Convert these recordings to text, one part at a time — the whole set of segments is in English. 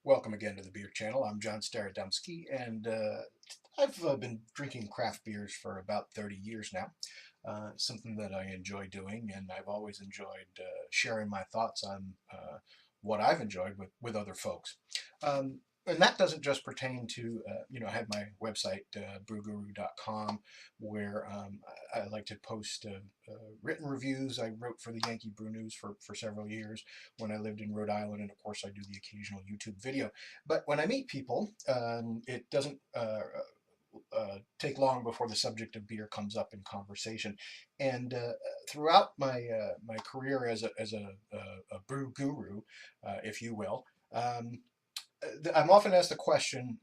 Welcome again to the Beer Channel. I'm John Starodumsky, and I've been drinking craft beers for about 30 years now. Something that I enjoy doing, and I've always enjoyed sharing my thoughts on what I've enjoyed with other folks. And that doesn't just pertain to, I have my website, brewguru.com, where I like to post written reviews. I wrote for the Yankee Brew News for several years when I lived in Rhode Island, and of course I do the occasional YouTube video. But when I meet people, it doesn't take long before the subject of beer comes up in conversation. And throughout my career as a brew guru, if you will, I'm often asked the question,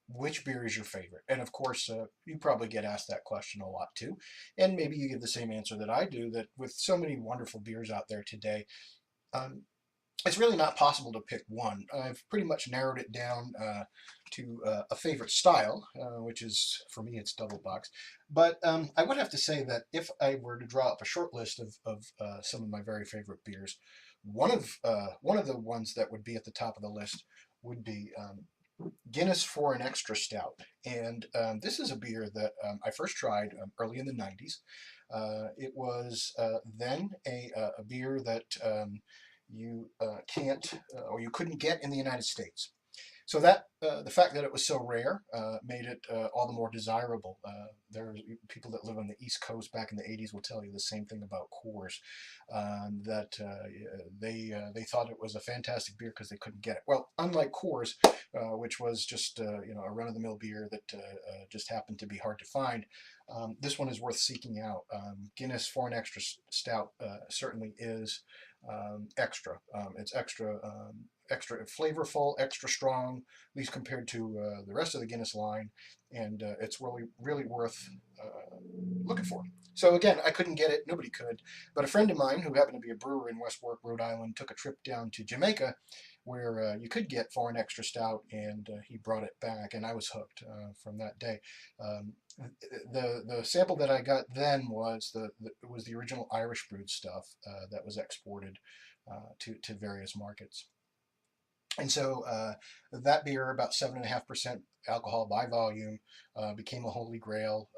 which beer is your favorite? And of course, you probably get asked that question a lot too. And maybe you give the same answer that I do, that with so many wonderful beers out there today, um, it's really not possible to pick one. I've pretty much narrowed it down to a favorite style, which is, for me, it's double box. But I would have to say that if I were to draw up a short list of some of my very favorite beers, one of the ones that would be at the top of the list would be Guinness for an Extra Stout. And this is a beer that I first tried early in the 90s. It was then a beer that you can't or you couldn't get in the United States. So that the fact that it was so rare made it all the more desirable. There are people that live on the East Coast back in the 80s will tell you the same thing about Coors, that they thought it was a fantastic beer because they couldn't get it. Well, unlike Coors, which was just a run-of-the-mill beer that just happened to be hard to find, this one is worth seeking out. Guinness for an Extra Stout certainly is extra. It's extra flavorful, extra strong, at least compared to the rest of the Guinness line, and it's really worth looking for. So again, I couldn't get it, nobody could, but a friend of mine who happened to be a brewer in West Warwick, Rhode Island, took a trip down to Jamaica where you could get for an extra stout, and he brought it back, and I was hooked from that day. Um, the sample that I got then was the original Irish brewed stuff that was exported to various markets. And so that beer, about 7.5% alcohol by volume, became a holy grail.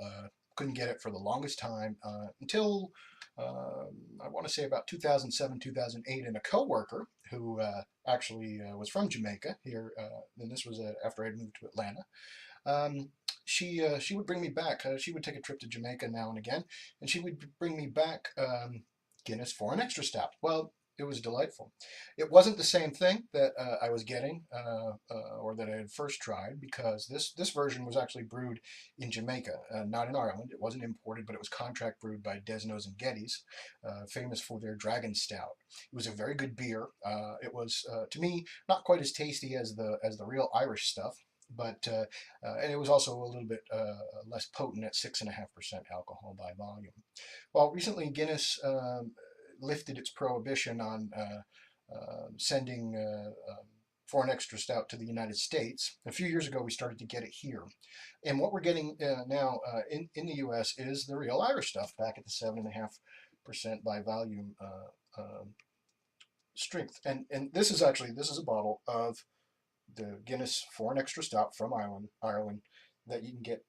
Couldn't get it for the longest time until I want to say about 2007, 2008, and a coworker who actually was from Jamaica here, and this was after I'd moved to Atlanta. Um, she would bring me back. She would take a trip to Jamaica now and again, and she would bring me back Guinness for an extra stout. Well, it was delightful. It wasn't the same thing that I was getting or that I had first tried, because this version was actually brewed in Jamaica, not in Ireland. It wasn't imported, but it was contract brewed by Desnos and Geddes, famous for their Dragon Stout. It was a very good beer. It was to me not quite as tasty as the real Irish stuff, but and it was also a little bit less potent at 6.5% alcohol by volume. Well, recently Guinness lifted its prohibition on sending for an extra stout to the United States. A few years ago, we started to get it here. And what we're getting now in the US is the real Irish stuff, back at the 7.5% by volume strength. And this is a bottle of the Guinness for an extra stout from Ireland that you can get,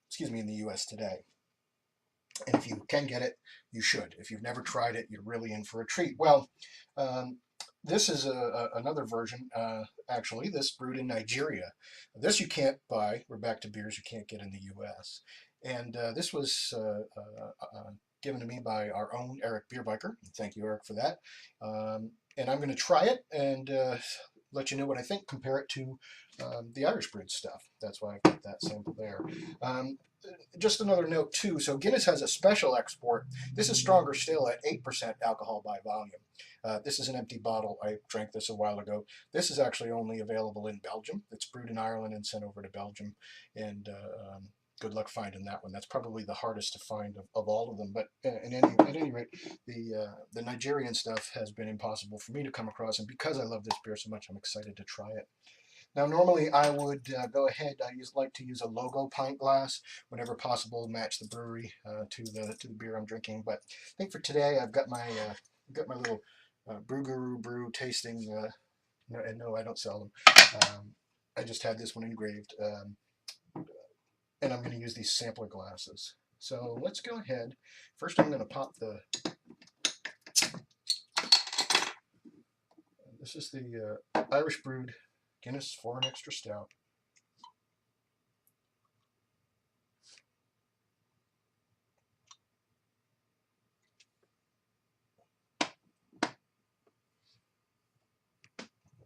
excuse me, in the U.S. today. And if you can get it, you should. If you've never tried it, you're really in for a treat. Well, this is another version, actually. This brewed in Nigeria. This you can't buy. We're back to beers you can't get in the U.S. And this was given to me by our own Eric Beerbiker. Thank you, Eric, for that. And I'm going to try it and let you know what I think, compare it to the Irish brewed stuff. That's why I've got that sample there. Just another note too, so Guinness has a special export. This is stronger still at 8% alcohol by volume. This is an empty bottle. I drank this a while ago. This is actually only available in Belgium. It's brewed in Ireland and sent over to Belgium, and good luck finding that one. That's probably the hardest to find of all of them. But at any rate, the Nigerian stuff has been impossible for me to come across, and because I love this beer so much, I'm excited to try it. Now, normally I would go ahead. Like to use a logo pint glass whenever possible, match the brewery to the beer I'm drinking. But I think for today, I've got my little Brew Guru brew tasting No, and no, I don't sell them. I just had this one engraved, and I'm going to use these sampler glasses. So let's go ahead. First, I'm going to pop the. This is the Irish brewed Guinness Foreign Extra Stout.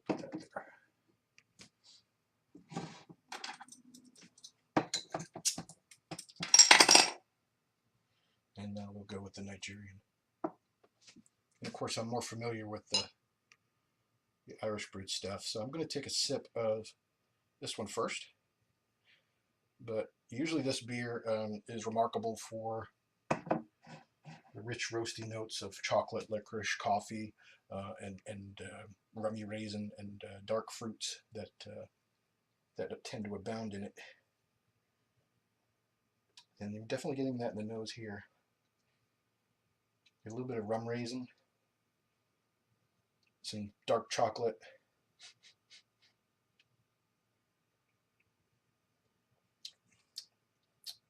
Put that there. And now we'll go with the Nigerian. And of course, I'm more familiar with the Irish brewed stuff, so I'm going to take a sip of this one first. But usually this beer is remarkable for the rich roasty notes of chocolate, licorice, coffee, and rummy raisin and dark fruits that tend to abound in it. And you're definitely getting that in the nose here. A little bit of rum raisin, some dark chocolate.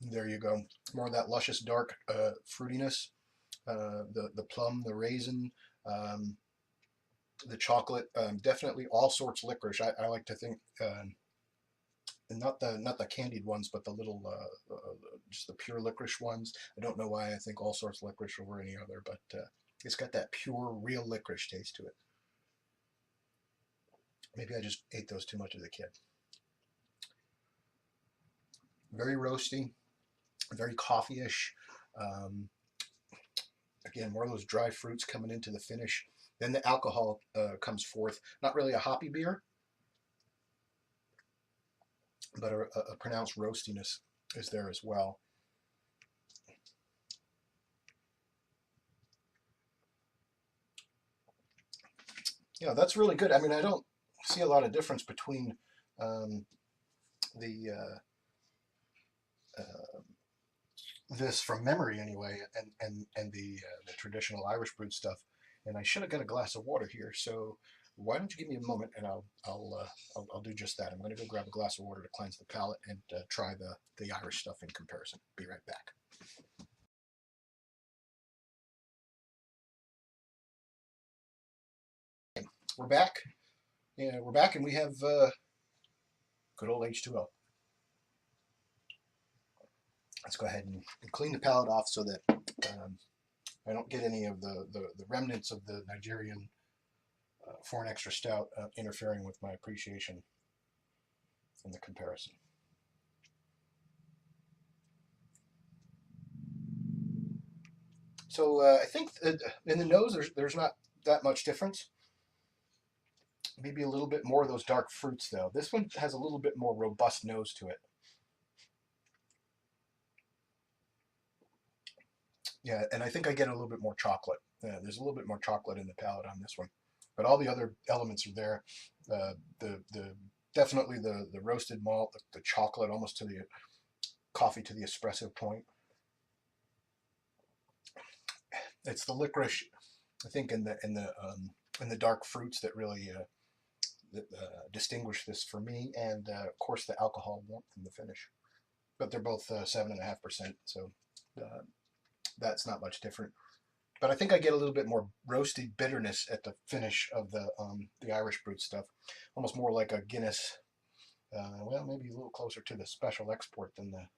There you go. More of that luscious dark fruitiness. The plum, the raisin, the chocolate. Definitely all sorts licorice. I like to think, and not the candied ones, but the little just the pure licorice ones. I don't know why I think all sorts licorice over any other, but it's got that pure, real licorice taste to it. Maybe I just ate those too much as a kid. Very roasty, very coffee-ish. Again, more of those dry fruits coming into the finish. Then the alcohol comes forth. Not really a hoppy beer, but a pronounced roastiness is there as well. Yeah, that's really good. I mean, I don't see a lot of difference between the this from memory anyway, and the traditional Irish brewed stuff. And I should have got a glass of water here, so why don't you give me a moment and I'll do just that. I'm going to go grab a glass of water to cleanse the palate and try the Irish stuff in comparison. Be right back. We're back. Yeah, we're back, and we have good old H2O. Let's go ahead and clean the palate off so that I don't get any of the remnants of the Nigerian Foreign Extra Stout interfering with my appreciation in the comparison. So I think in the nose there's not that much difference. Maybe a little bit more of those dark fruits though. This one has a little bit more robust nose to it. Yeah, and I think I get a little bit more chocolate. There's a little bit more chocolate in the palate on this one, but all the other elements are there. The definitely the roasted malt, the chocolate, almost to the coffee to the espresso point. It's the licorice, I think, in the dark fruits that really distinguish this for me, and of course the alcohol warmth in the finish. But they're both 7.5%, so that's not much different. But I think I get a little bit more roasty bitterness at the finish of the Irish brewed stuff, almost more like a Guinness. Well, maybe a little closer to the special export than the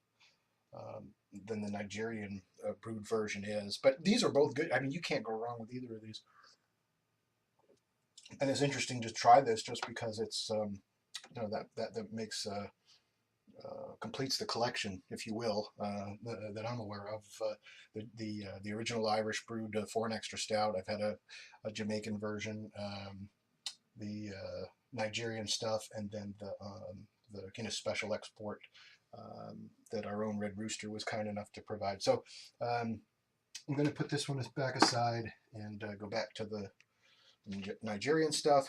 Nigerian brewed version is. But these are both good. I mean, you can't go wrong with either of these. And it's interesting to try this just because it's you know that makes completes the collection, if you will, that I'm aware of. The original Irish brewed Foreign Extra Stout. I've had a Jamaican version, the Nigerian stuff, and then the Guinness Special Export that our own Red Rooster was kind enough to provide. So I'm going to put this one back aside and go back to the Nigerian stuff.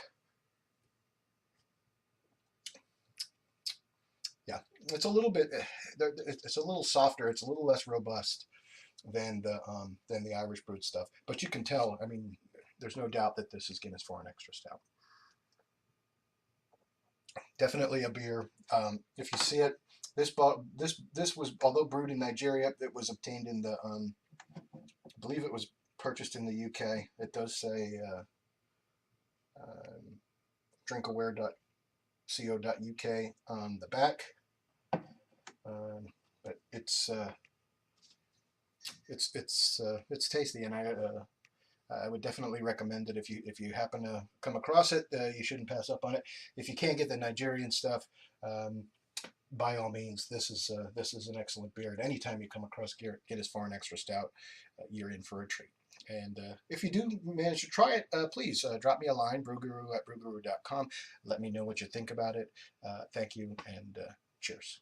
Yeah, it's a little bit, it's a little softer. It's a little less robust than the Irish brewed stuff. But you can tell. I mean, there's no doubt that this is Guinness Foreign Extra Stout. Definitely a beer. If you see it, this was, although brewed in Nigeria, it was obtained in the I believe it was purchased in the UK. It does say um, drinkaware.co.uk on the back, but it's tasty, and I would definitely recommend it if you happen to come across it. You shouldn't pass up on it. If you can't get the Nigerian stuff, um, by all means, this is an excellent beer. And anytime you come across Guinness Foreign Extra Stout, you're in for a treat. And if you do manage to try it, please drop me a line, brewguru@brewguru.com. Let me know what you think about it. Thank you, and cheers.